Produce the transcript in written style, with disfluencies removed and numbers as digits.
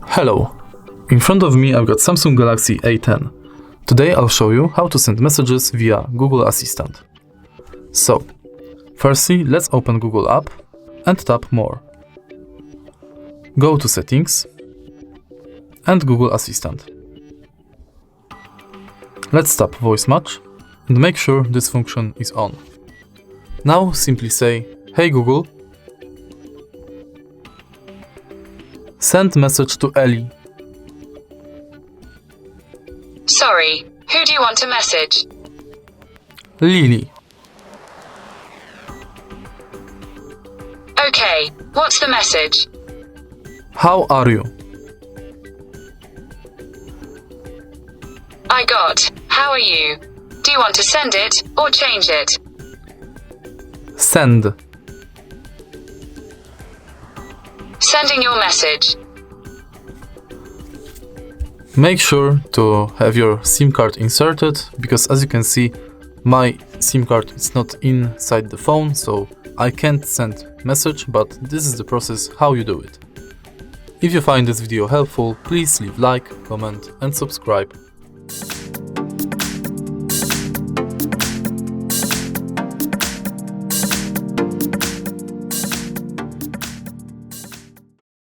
Hello! In front of me I've got Samsung Galaxy A10. Today I'll show you how to send messages via Google Assistant. So, firstly, let's open Google app and tap More. Go to Settings and Google Assistant. Let's tap Voice Match and make sure this function is on. Now simply say, "Hey Google, send message to Ellie." Sorry, who do you want to message? Lily. Okay, what's the message? How are you? I got, how are you? Do you want to send it or change it? Send. Sending your message. Make sure to have your SIM card inserted, because as you can see, my SIM card is not inside the phone, so I can't send message, but this is the process how you do it. If you find this video helpful, please leave like, comment and subscribe.